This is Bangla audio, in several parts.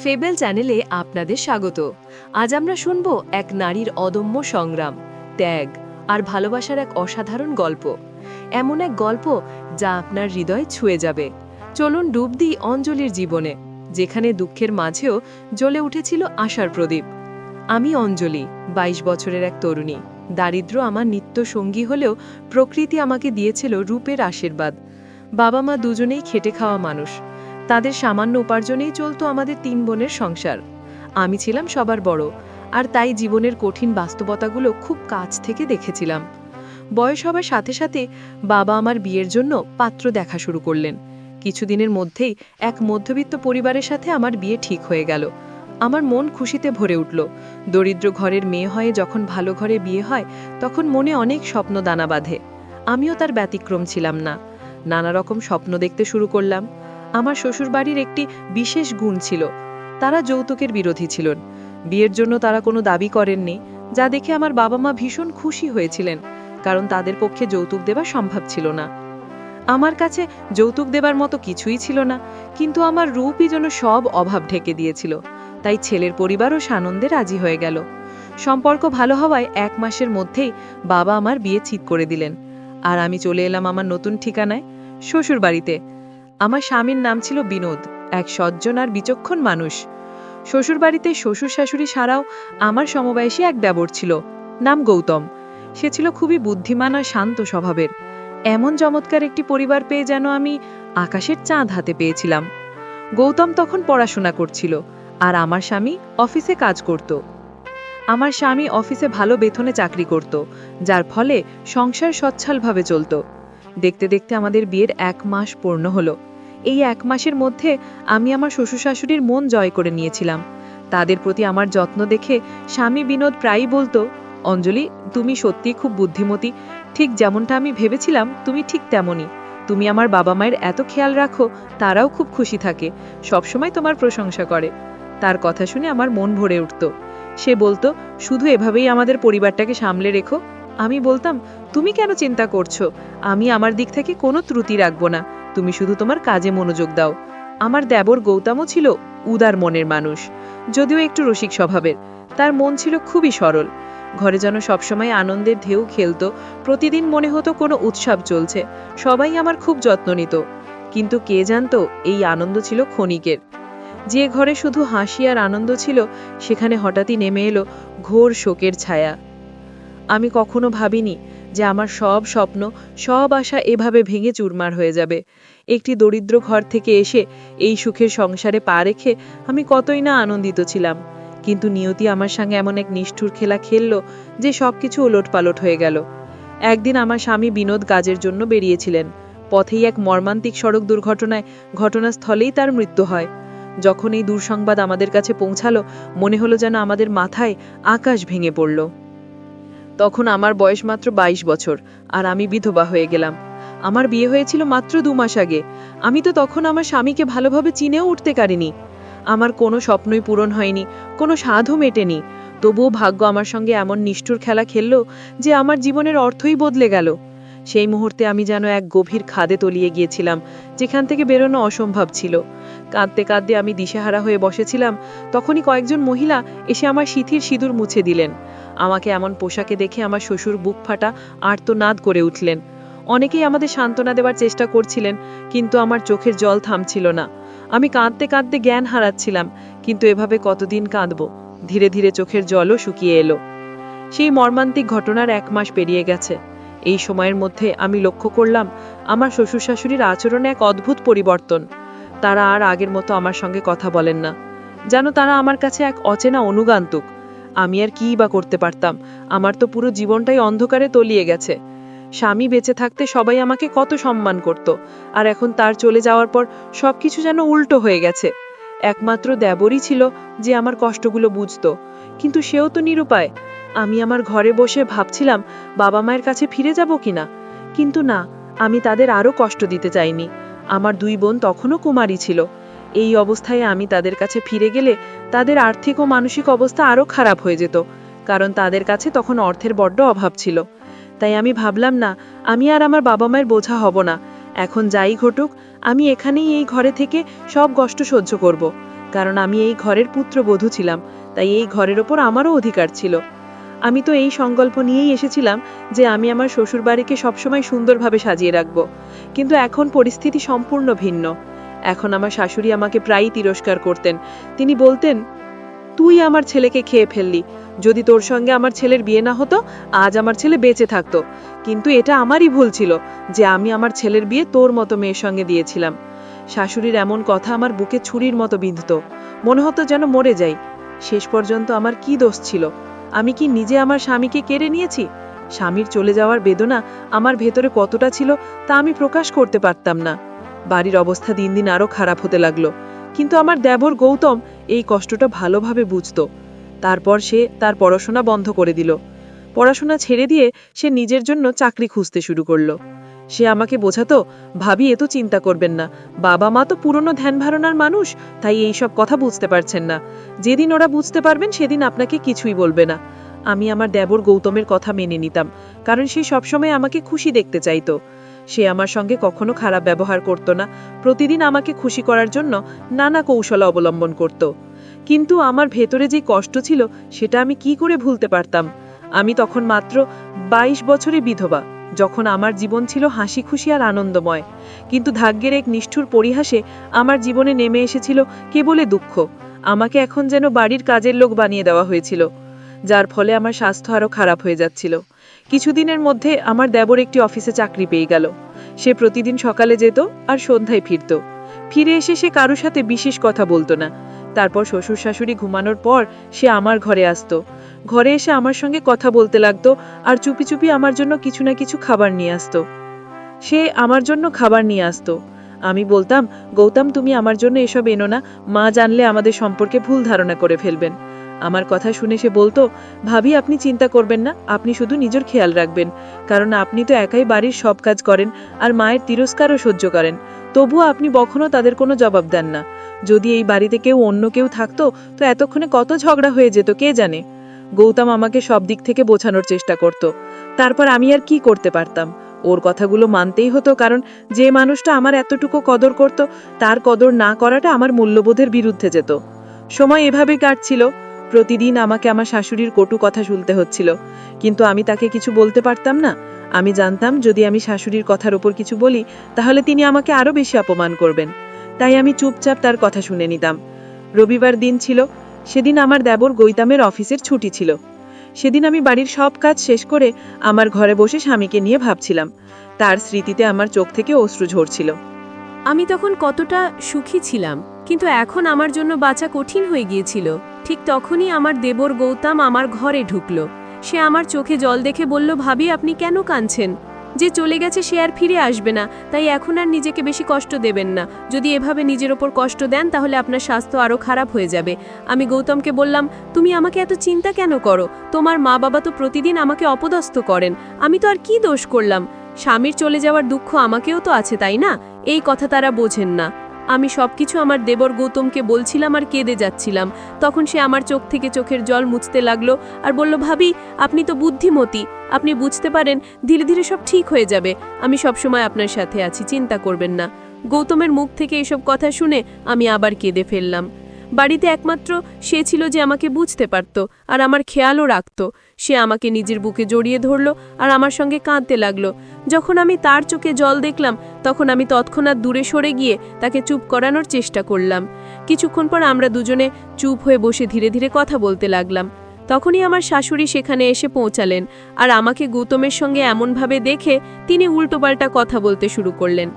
ফেবেল চ্যানেলে আপনাদের স্বাগত। আজ আমরা শুনব এক নারীর অদম্য সংগ্রাম, ত্যাগ আর ভালোবাসার এক অসাধারণ গল্প। এমন এক গল্প যা আপনার হৃদয় ছুঁয়ে যাবে। চলুন ডুব দিই অঞ্জলির জীবনে, যেখানে দুঃখের মাঝেও জ্বলে উঠেছিল আশার প্রদীপ। আমি অঞ্জলি, 22 বছরের এক তরুণী। দারিদ্র্য আমার নিত্য সঙ্গী হলেও প্রকৃতি আমাকে দিয়েছিল রূপের আশীর্বাদ। বাবা মা দুজনেই খেটে খাওয়া মানুষ। তাদের সামান্য উপার্জনেই চলতো আমাদের 3 বোনের সংসার। আমি ছিলাম সবার বড়, আর তাই জীবনের কঠিন বাস্তবতাগুলো খুব কাছ থেকে দেখেছিলাম। বয়স হবার সাথে সাথে বাবা আমার বিয়ের জন্য পাত্র দেখা শুরু করলেন। কিছুদিনের মধ্যেই এক মধ্যবিত্ত পরিবারের সাথে আমার বিয়ে ঠিক হয়ে গেল। আমার মন খুশিতে ভরে উঠল। দরিদ্র ঘরের মেয়ে হয়ে যখন ভালো ঘরে বিয়ে হয়, তখন মনে অনেক স্বপ্ন দানা বাঁধে। আমিও তার ব্যতিক্রম ছিলাম না। নানা রকম স্বপ্ন দেখতে শুরু করলাম। আমার শ্বশুরবাড়ির একটি বিশেষ গুণ ছিল, তারা যৌতুকের বিরোধী ছিলেন। বিয়ের জন্য তারা কোনো দাবি করেননি, যা দেখে আমার বাবা মা ভীষণ খুশি হয়েছিলেন, কারণ তাদের পক্ষে যৌতুক দেওয়া সম্ভব ছিল না। আমার কাছে যৌতুক দেবার মতো কিছুই ছিল না, কিন্তু আমার রূপই যেন সব অভাব ঢেকে দিয়েছিল। তাই ছেলের পরিবারও সানন্দে রাজি হয়ে গেল। সম্পর্ক ভালো হওয়ায় 1 মাসের মধ্যেই বাবা আমার বিয়ে ঠিক করে দিলেন, আর আমি চলে এলাম আমার নতুন ঠিকানায়, শ্বশুরবাড়িতে। আমার স্বামীর নাম ছিল বিনোদ, এক সজ্জন আর বিচক্ষণ মানুষ। শ্বশুরবাড়িতে শ্বশুর শাশুড়ি ছাড়াও আমার সমবয়সী এক দেবর ছিল, নাম গৌতম। সে ছিল খুবই বুদ্ধিমান আর শান্ত স্বভাবের। এমন চমৎকার একটি পরিবার পেয়ে যেন আমি আকাশের চাঁদ হাতে পেয়েছিলাম। গৌতম তখন পড়াশোনা করছিল, আর আমার স্বামী অফিসে কাজ করত। আমার স্বামী অফিসে ভালো বেতনে চাকরি করত, যার ফলে সংসার সচ্ছলভাবে চলত। দেখতে দেখতে আমাদের বিয়ের 1 মাস পূর্ণ হলো। এই 1 মাসের মধ্যে আমি আমার শ্বশুর শাশুড়ির মন জয় করে নিয়েছিলাম। তাদের প্রতি আমার যত্ন দেখে স্বামী বিনোদ প্রায়ই বলতো, অঞ্জলি, তুমি সত্যিই খুব বুদ্ধিমতী। ঠিক যেমনটা আমি ভেবেছিলাম তুমি ঠিক তেমনই। তুমি আমার বাবা মায়ের এত খেয়াল রাখো, তারাও খুব খুশি থাকে, সবসময় তোমার প্রশংসা করে। তার কথা শুনে আমার মন ভরে উঠত। সে বলতো, শুধু এভাবেই আমাদের পরিবারটাকে সামলে রেখো। আমি বলতাম, তুমি কেন চিন্তা করছো? আমি আমার দিক থেকে কোনো ত্রুটি রাখবো না, তুমি শুধু তোমার কাজে মনোযোগ দাও। আমার দেবর গৌতমও ছিল উদার মনের মানুষ, যদিও একটু রসিক স্বভাবের। তার মন ছিল খুবই সরল। ঘরে যেন সবসময় আনন্দের ঢেউ খেলতো। প্রতিদিন মনে হতো কোনো উৎসব চলছে। সবাই আমার খুব যত্ন নিত। কিন্তু কে জানতো এই আনন্দ ছিল ক্ষণিকের। যে ঘরে শুধু হাসি আর আনন্দ ছিল, সেখানে হঠাৎই নেমে এলো ঘোর শোকের ছায়া। আমি কখনো ভাবিনি যে আমার সব স্বপ্ন, সব আশা এভাবে ভেঙে চুরমার হয়ে যাবে। একটি দরিদ্র ঘর থেকে এসে এই সুখের সংসারে পা রেখে আমি কতই না আনন্দিত ছিলাম। কিন্তু নিয়তি আমার সঙ্গে এমন এক নিষ্ঠুর খেলা খেলল যে সবকিছু ওলটপালট হয়ে গেল। একদিন আমার স্বামী বিনোদ কাজের জন্য বেরিয়েছিলেন। পথেই এক মর্মান্তিক সড়ক দুর্ঘটনায় ঘটনাস্থলেই তার মৃত্যু হয়। যখন এই দুঃসংবাদ আমাদের কাছে পৌঁছালো, মনে হলো যেন আমাদের মাথায় আকাশ ভেঙে পড়ল। তখন আমার বয়স মাত্র 22 বছর, আর আমি বিধবা হয়ে গেলাম। আমার বিয়ে হয়েছিল মাত্র 2 মাস আগে। আমি তো তখন আমার স্বামীকে ভালোভাবে চিনেও উঠতে পারিনি। আমার কোনো স্বপ্নই পূরণ হয়নি, কোনো সাধও মেটেনি। তবুও ভাগ্য আমার সঙ্গে এমন নিষ্ঠুর খেলা খেলল যে আমার জীবনের অর্থই বদলে গেল। সেই মুহূর্তে আমি যেন এক গভীর খাদে তলিয়ে গিয়েছিলাম, যেখান থেকে বেরোনো অসম্ভব ছিল। কাঁদতে কাঁদতে আমি দিশেহারা হয়ে বসেছিলাম। তখনই কয়েকজন মহিলা এসে আমার সিঁথির সিঁদুর মুছে দিলেন। আমাকে এমন পোশাকে দেখে আমার শ্বশুর বুক ফাটা আর্তনাদ করে উঠলেন। অনেকেই আমাদের সান্ত্বনা দেওয়ার চেষ্টা করছিলেন, কিন্তু আমার চোখের জল থামছিল না। আমি কাঁদতে কাঁদতে জ্ঞান হারাচ্ছিলাম, কিন্তু এভাবে কতদিন কাঁদব? ধীরে ধীরে চোখের জলও শুকিয়ে এলো। সেই মর্মান্তিক ঘটনার 1 মাস পেরিয়ে গেছে। এই সময়ের মধ্যে আমি লক্ষ্য করলাম আমার শ্বশুর শাশুড়ির আচরণে এক অদ্ভুত পরিবর্তন। তারা আর আগের মতো আমার সঙ্গে কথা বলেন না, যেন তারা আমার কাছে এক অচেনা অনুগান্তুক। আমি আর কী বা করতে পারতাম? আমার তো পুরো জীবনটাই অন্ধকারে তলিয়ে গেছে। স্বামী বেঁচে থাকতে সবাই আমাকে কত সম্মান করত, আর এখন তার চলে যাওয়ার পর সবকিছু যেন উল্টো হয়ে গেছে। একমাত্র দেবরই ছিল যে আমার কষ্টগুলো বুঝত, কিন্তু সেও তো নিরুপায়। আমি আমার ঘরে বসে ভাবছিলাম বাবা মায়ের কাছে ফিরে যাব কিনা, কিন্তু না, আমি তাদের আরও কষ্ট দিতে চাইনি। আমার 2 বোন তখনও কুমারী ছিল। এই অবস্থায় আমি তাদের কাছে ফিরে গেলে তাদের আর্থিক ও মানসিক অবস্থা আরও খারাপ হয়ে যেত, কারণ তাদের কাছে তখন অর্থের বড্ড অভাব ছিল। তাই আমি ভাবলাম, না, আমি আর আমার বাবা মায়ের বোঝা হব না। এখন যাই ঘটুক, আমি এখানেই এই ঘরে থেকে সব কষ্ট সহ্য করব, কারণ আমি এই ঘরের পুত্রবধূ ছিলাম, তাই এই ঘরের ওপর আমারও অধিকার ছিল। আমি তো এই সংকল্প নিয়েই এসেছিলাম যে আমি আমার শ্বশুরবাড়িকে সবসময় সুন্দরভাবে সাজিয়ে রাখব। কিন্তু এখন পরিস্থিতি সম্পূর্ণ ভিন্ন। এখন আমার শাশুড়ি আমাকে প্রায়ই তিরস্কার করতেন। তিনি বলতেন, তুই আমার ছেলেকে খেয়ে ফেললি। যদি তোর সঙ্গে আমার ছেলের বিয়ে না হতো, আজ আমার ছেলে বেঁচে থাকতো। কিন্তু এটা আমারই ভুল ছিল যে আমি আমার ছেলের বিয়ে তোর মতো মেয়ের সঙ্গে দিয়েছিলাম। শাশুড়ির এমন কথা আমার বুকে ছুরির মতো বিঁধত। মনে হতো যেন মরে যাই। শেষ পর্যন্ত আমার কি দোষ ছিল? আমি কি নিজে আমার স্বামীকে কেড়ে নিয়েছি? স্বামীর চলে যাওয়ার বেদনা আমার ভেতরে কতটা ছিল তা আমি প্রকাশ করতে পারতাম না। বাড়ির অবস্থা দিন দিন আরো খারাপ হতে লাগলো। কিন্তু আমার দেবর গৌতম এই কষ্টটা ভালোভাবে বুঝতো। তারপর সে তার পড়াশোনা বন্ধ করে দিল। পড়াশোনা ছেড়ে দিয়ে সে নিজের জন্য চাকরি খুঁজতে শুরু করলো। সে আমাকে বোঝাতো, ভাবি এত চিন্তা করবেন না, বাবা মা তো পুরনো ধ্যান ধারণার মানুষ, তাই এই সব কথা বুঝতে পারছেন না। যেদিন ওরা বুঝতে পারবেন সেদিন আপনাকে কিছুই বলবে না। আমি আমার দেবর গৌতমের কথা মেনে নিতাম, কারণ সে সবসময় আমাকে খুশি দেখতে চাইতো। সে আমার সঙ্গে কখনো খারাপ ব্যবহার করত না, প্রতিদিন আমাকে খুশি করার জন্য নানা কৌশল অবলম্বন করত। কিন্তু আমার ভেতরে যে কষ্ট ছিল সেটা আমি কি করে ভুলতে পারতাম? আমি তখন মাত্র 22 বছরে বিধবা, যখন আমার জীবন ছিল হাসি খুশি আর আনন্দময়। কিন্তু ভাগ্যের এক নিষ্ঠুর পরিহাসে আমার জীবনে নেমে এসেছিল কেবলে দুঃখ। আমাকে এখন যেন বাড়ির কাজের লোক বানিয়ে দেওয়া হয়েছিল, যার ফলে আমার স্বাস্থ্য আরো খারাপ হয়ে যাচ্ছিল। কিছুদিনের মধ্যে আমার দেবর একটি অফিসে চাকরি পেয়ে গেল। সে প্রতিদিন সকালে যেত আর সন্ধ্যায় ফিরত। ফিরে এসে সে কারোর সাথে বিশেষ কথা বলতো না। তারপর শ্বশুর শাশুড়ি ঘুমানোর পর সে আমার ঘরে আসতো। ঘরে এসে আমার সঙ্গে কথা বলতে লাগতো আর চুপি চুপি আমার জন্য কিছু না কিছু খাবার নিয়ে আসতো। সে আমার জন্য খাবার নিয়ে আসতো। আমি বলতাম, গৌতম তুমি আমার জন্য এসব এনো না, মা জানলে আমাদের সম্পর্কে ভুল ধারণা করে ফেলবেন। আমার কথা শুনে সে বলতো, ভাবি আপনি চিন্তা করবেন না, আপনি শুধু নিজের খেয়াল রাখবেন, কারণ আপনি তো একাই বাড়ির সব কাজ করেন আর মায়ের তিরস্কারও সহ্য করেন। তবুও আপনি কখনো তাদের কোনো জবাব দেন না। যদি এই বাড়িতে কেউ অন্য কেউ থাকতো তো এতক্ষণে কত ঝগড়া হয়ে যেত কে জানে। গৌতম আমাকে সব দিক থেকে বোঝানোর চেষ্টা করত। তারপর আমি আর কি করতে পারতাম? ওর কথাগুলো মানতেই হতো, কারণ যে মানুষটা আমার এতটুকু কদর করত তার কদর না করাটা আমার মূল্যবোধের বিরুদ্ধে যেত। সময় এভাবে কাটছিল। প্রতিদিন আমাকে আমার শাশুড়ির কটু কথা শুনতে হচ্ছিল, কিন্তু আমি তাকে কিছু বলতে পারতাম না। আমি জানতাম যদি আমি শাশুড়ির কথার উপর কিছু বলি তাহলে তিনি আমাকে আরো বেশি অপমান করবেন। তাই আমি চুপচাপ তার কথা শুনে নিতাম। রবিবার দিন ছিল। সেদিন আমার দেবর গৌতমের অফিসের ছুটি ছিল। সেদিন আমি বাড়ির সব কাজ শেষ করে আমার ঘরে বসে স্বামীকে নিয়ে ভাবছিলাম। তার স্মৃতিতে আমার চোখ থেকে অশ্রু ঝরছিল। আমি তখন কতটা সুখী ছিলাম, কিন্তু এখন আমার জন্য বাঁচা কঠিন হয়ে গিয়েছিল। ঠিক তখনই আমার দেবর গৌতম আমার ঘরে ঢুকলো। সে আমার চোখে জল দেখে বলল, ভাবি আপনি কেন কাঁদছেন? যে চলে গেছে সে আর ফিরে আসবে না, তাই এখন আর নিজেকে বেশি কষ্ট দেবেন না। যদি এভাবে নিজের ওপর কষ্ট দেন তাহলে আপনার স্বাস্থ্য আরও খারাপ হয়ে যাবে। আমি গৌতমকে বললাম, তুমি আমাকে এত চিন্তা কেন করো? তোমার মা বাবা তো প্রতিদিন আমাকে অপদস্থ করেন, আমি তো আর কি দোষ করলাম? স্বামীর চলে যাওয়ার দুঃখ আমাকেও তো আছে, তাই না? এই কথা তারা বোঝেন না। আমি সবকিছু আমার দেবর গৌতমকে বলছিলাম আর কেঁদে যাচ্ছিলাম। তখন সে আমার চোখ থেকে চোখের জল মুছতে লাগলো আর বলল, ভাবি আপনি তো বুদ্ধিমতী, আপনি বুঝতে পারেন ধীরে ধীরে সব ঠিক হয়ে যাবে। আমি সবসময় আপনার সাথে আছি, চিন্তা করবেন না। গৌতমের মুখ থেকে এসব কথা শুনে আমি আবার কেঁদে ফেললাম। বাড়িতে একমাত্র সে ছিল যে আমাকে বুঝতে পারত আর আমার খেয়ালও রাখত। সে আমাকে নিজের বুকে জড়িয়ে ধরল আর আমার সঙ্গে কাঁদতে লাগলো। যখন আমি তার চোখে জল দেখলাম তখন আমি তৎক্ষণাৎ দূরে সরে গিয়ে তাকে চুপ করানোর চেষ্টা করলাম। কিছুক্ষণ পর আমরা দুজনে চুপ হয়ে বসে ধীরে ধীরে কথা বলতে লাগলাম। তখনই আমার শাশুড়ি সেখানে এসে পৌঁছালেন আর আমাকে গৌতমের সঙ্গে এমনভাবে দেখে তিনি উল্টোপাল্টা কথা বলতে শুরু করলেন।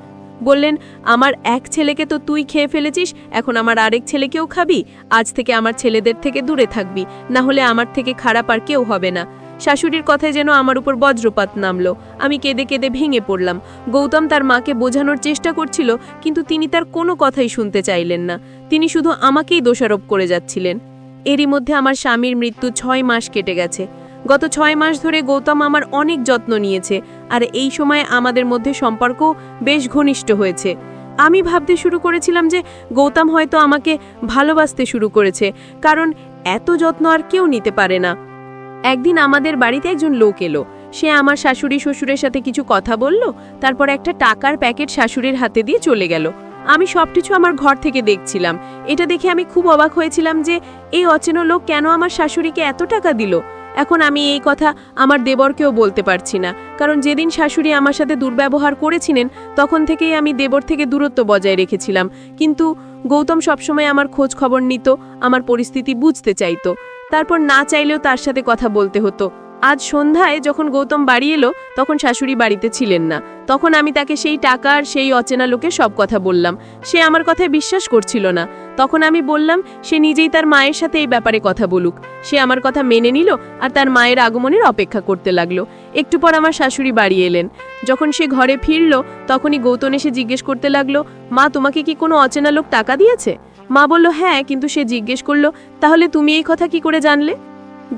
বললেন, আমার এক ছেলেকে তো তুই খেয়ে ফেলেছিস, এখন আমার আরেক ছেলেকেও খাবি? আজ থেকে আমার ছেলেদের থেকে দূরে থাকবি, না হলে আমার থেকে খারাপ আর কেউ হবে না। শাশুড়ির কথায় যেন আমার উপর বজ্রপাত নামলো। আমি কেঁদে কেঁদে ভেঙে পড়লাম। গৌতম তার মাকে বোঝানোর চেষ্টা করছিল, কিন্তু তিনি তার কোনো কথাই শুনতে চাইলেন না। তিনি শুধু আমাকেই দোষারোপ করে যাচ্ছিলেন। এরই মধ্যে আমার স্বামীর মৃত্যু 6 মাস কেটে গেছে। গত 6 মাস ধরে গৌতম আমার অনেক যত্ন নিয়েছে, আর এই সময় আমাদের মধ্যে সম্পর্ক বেশ ঘনিষ্ঠ হয়েছে। আমি ভাবতে শুরু করেছিলাম যে গৌতম হয়তো আমাকে ভালোবাসতে শুরু করেছে, কারণ এত যত্ন আর কেউ নিতে পারে না। একদিন আমাদের বাড়িতে একজন লোক এলো। সে আমার শাশুড়ি শ্বশুরের সাথে কিছু কথা বলল, তারপর একটা টাকার প্যাকেট শাশুড়ির হাতে দিয়ে চলে গেল। আমি সবকিছু আমার ঘর থেকে দেখছিলাম। এটা দেখে আমি খুব অবাক হয়েছিলাম যে এই অচেনা লোক কেন আমার শাশুড়িকে এত টাকা দিল। এখন আমি এই কথা আমার দেবরকেও বলতে পারছি না, কারণ যেদিন শাশুড়ি আমার সাথে দুর্ব্যবহার করেছিলেন তখন থেকেই আমি দেবর থেকে দূরত্ব বজায় রেখেছিলাম। কিন্তু গৌতম সবসময় আমার খোঁজ খবর নিত, আমার পরিস্থিতি বুঝতে চাইতো, তারপর না চাইলেও তার সাথে কথা বলতে হতো। আজ সন্ধ্যায় যখন গৌতম বাড়ি এলো তখন শাশুড়ি বাড়িতে ছিলেন না। তখন আমি তাকে সেই টাকা আর সেই অচেনা লোকের সব কথা বললাম। সে আমার কথায় বিশ্বাস করছিল না। তখন আমি বললাম সে নিজেই তার মায়ের সাথে এই ব্যাপারে কথা বলুক। সে আমার কথা মেনে নিল আর তার মায়ের আগমনের অপেক্ষা করতে লাগলো। একটু পর আমার শাশুড়ি বাড়ি এলেন। যখন সে ঘরে ফিরল তখনই গৌতম এসে জিজ্ঞেস করতে লাগলো, মা, তোমাকে কি কোনো অচেনা লোক টাকা দিয়েছে? মা বলল, হ্যাঁ, কিন্তু সে জিজ্ঞেস করলো, তাহলে তুমি এই কথা কি করে জানলে?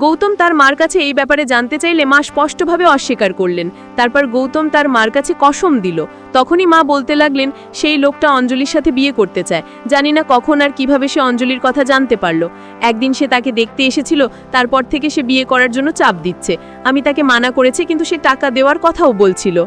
গৌতম তার মার কাছে এই ব্যাপারে জানতে চাইলে মা স্পষ্টভাবে অস্বীকার করলেন। তারপর গৌতম তার মার কাছে কসম দিল। তখনই মা বলতে লাগলেন, সেই লোকটা অঞ্জলির সাথে বিয়ে করতে চায়। জানি না কখন আর কিভাবে সে অঞ্জলির কথা জানতে পারল। একদিন সে তাকে দেখতে এসেছিল, তারপর থেকে সে বিয়ে করার জন্য চাপ দিচ্ছে। আমি তাকে মানা করেছি, কিন্তু সে টাকা দেওয়ার কথাও বলছিল।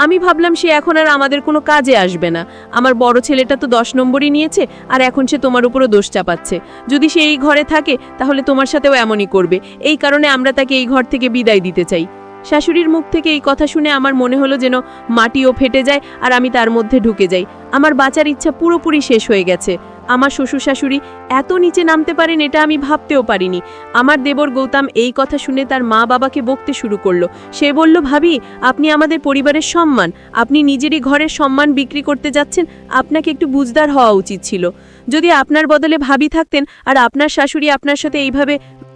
আমি ভাবলাম সে এখন আর আমাদের কোনো কাজে আসবে না। আমার বড় ছেলেটা তো 10 নম্বরই নিয়েছে, আর এখন সে তোমার উপরও দোষ চাপাচ্ছে। যদি সে এই ঘরে থাকে তাহলে তোমার সাথেও এমনই করবে। এই কারণে আমরা তাকে এই ঘর থেকে বিদায় দিতে চাই। শাশুড়ির মুখ থেকে এই কথা শুনে আমার মনে হলো যেন মাটিও ফেটে যায় আর আমি তার মধ্যে ঢুকে যাই। আমার বাঁচার ইচ্ছা পুরোপুরি শেষ হয়ে গেছে। আমার শ্বশুর শাশুড়ি এত নিচে নামতে পারেন এটা আমি ভাবতেও পারিনি। আমার দেবর গৌতম এই কথা শুনে তার মা বাবাকে বকতে শুরু করলো। সে বলল, ভাবি, আপনি আমাদের পরিবারের সম্মান, আপনি নিজেরই ঘরের সম্মান বিক্রি করতে যাচ্ছেন। আপনাকে একটু বুঝদার হওয়া উচিত ছিল। যদি আপনার বদলে ভাবি থাকতেন আর আপনার শাশুড়ি আপনার সাথে এইভাবে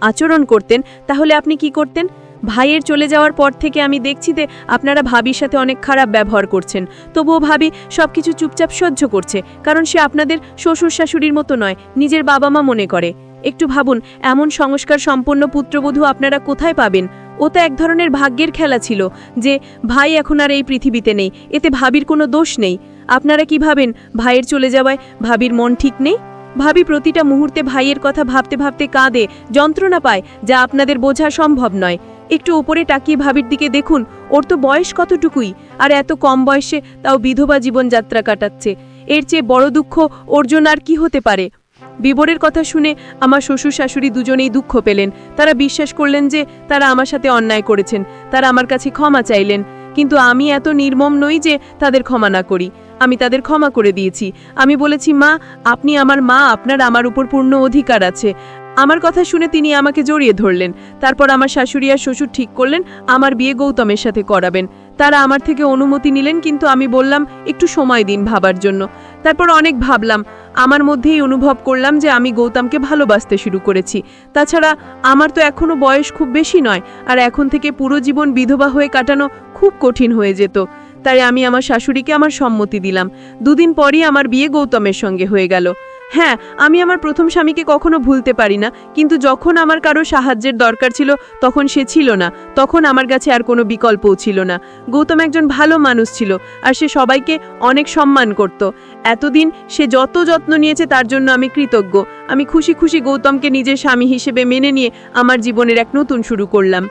আচরণ করতেন তাহলে আপনি কি করতেন? ভাইয়ের চলে যাওয়ার পর থেকে আমি দেখছি যে আপনারা ভাবির সাথে অনেক খারাপ ব্যবহার করছেন। তবুও ভাবি সবকিছু চুপচাপ সহ্য করছে, কারণ সে আপনাদের শ্বশুর শাশুড়ির মতো নয়, নিজের বাবা মা মনে করে। একটু ভাবুন, এমন সংস্কার সম্পন্ন পুত্রবধূ আপনারা কোথায় পাবেন? ও তো এক ধরনের ভাগ্যের খেলা ছিল যে ভাই এখন আর এই পৃথিবীতে নেই, এতে ভাবির কোনো দোষ নেই। আপনারা কি ভাবেন ভাইয়ের চলে যাওয়ায় ভাবির মন ঠিক নেই? ভাবি প্রতিটা মুহূর্তে ভাইয়ের কথা ভাবতে ভাবতে কাঁদে, যন্ত্রণা পায়, যা আপনাদের বোঝা সম্ভব নয়। একটু উপরে তাকিয়ে ভাবির দিকে দেখুন, ওর তো বয়স কতটুকুই, আর এত কম বয়সে তাও বিধবা জীবনযাত্রা কাটাচ্ছে। এর চেয়ে বড় দুঃখ ওর জন্য আর কি হতে পারে? বিবরের কথা শুনে আমার শ্বশুর শাশুড়ি দুজনেই দুঃখ পেলেন। তারা বিশ্বাস করলেন যে তারা আমার সাথে অন্যায় করেছেন। তারা আমার কাছে ক্ষমা চাইলেন, কিন্তু আমি এত নির্মম নই যে তাদের ক্ষমা না করি। আমি তাদের ক্ষমা করে দিয়েছি। আমি বলেছি, মা, আপনি আমার মা, আপনার আমার উপর পূর্ণ অধিকার আছে। আমার কথা শুনে তিনি আমাকে জড়িয়ে ধরলেন। তারপর আমার শাশুড়ি আর শ্বশুর ঠিক করলেন আমার বিয়ে গৌতমের সাথে করাবেন। তারা আমার থেকে অনুমতি নিলেন, কিন্তু আমি বললাম একটু সময় দিন ভাবার জন্য। তারপর অনেক ভাবলাম, আমার মধ্যেই অনুভব করলাম যে আমি গৌতমকে ভালোবাসতে শুরু করেছি। তাছাড়া আমার তো এখনো বয়স খুব বেশি নয়, আর এখন থেকে পুরো জীবন বিধবা হয়ে কাটানো খুব কঠিন হয়ে যেত। তাই আমি আমার শাশুড়িকে আমার সম্মতি দিলাম। 2 দিন পরই আমার বিয়ে গৌতমের সঙ্গে হয়ে গেল। হ্যাঁ, আমি আমার প্রথম স্বামীকে কখনো ভুলতে পারি না, কিন্তু যখন আমার কারো সাহায্যের দরকার ছিল তখন সে ছিল না। তখন আমার কাছে আর কোনো বিকল্পও ছিল না। গৌতম একজন ভালো মানুষ ছিল, আর সে সবাইকে অনেক সম্মান করত। এতদিন সে যত যত্ন নিয়েছে তার জন্য আমি কৃতজ্ঞ। আমি খুশি খুশি গৌতমকে নিজের স্বামী হিসেবে মেনে নিয়ে আমার জীবনের এক নতুন শুরু করলাম।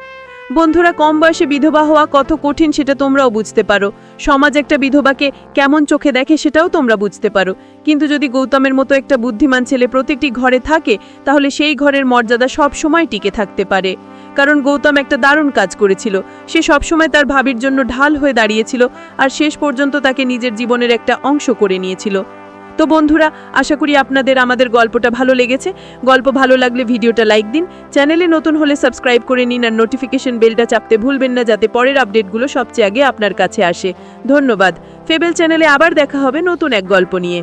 বন্ধুরা, কম বয়সে বিধবা হওয়া কত কঠিন সেটা তোমরাও বুঝতে পারো। সমাজ একটা বিধবাকে কেমন চোখে দেখে সেটাও তোমরা বুঝতে পারো। কিন্তু যদি গৌতমের মতো একটা বুদ্ধিমান ছেলে প্রত্যেকটি ঘরে থাকে তাহলে সেই ঘরের মর্যাদা সব সময় টিকে থাকতে পারে। কারণ গৌতম একটা দারুণ কাজ করেছিল। সে সবসময় তার ভাবির জন্য ঢাল হয়ে দাঁড়িয়েছিল, আর শেষ পর্যন্ত তাকে নিজের জীবনের একটা অংশ করে নিয়েছিল। তো বন্ধুরা, আশা করি আপনাদের আমাদের গল্পটা ভালো লেগেছে। গল্প ভালো লাগলে ভিডিওটা লাইক দিন, চ্যানেলে নতুন হলে সাবস্ক্রাইব করে নিন, আর নোটিফিকেশন বেলটা চাপতে ভুলবেন না যাতে পরের আপডেটগুলো সবচেয়ে আগে আপনার কাছে আসে। ধন্যবাদ। ফেবেল চ্যানেলে আবার দেখা হবে নতুন এক গল্প নিয়ে।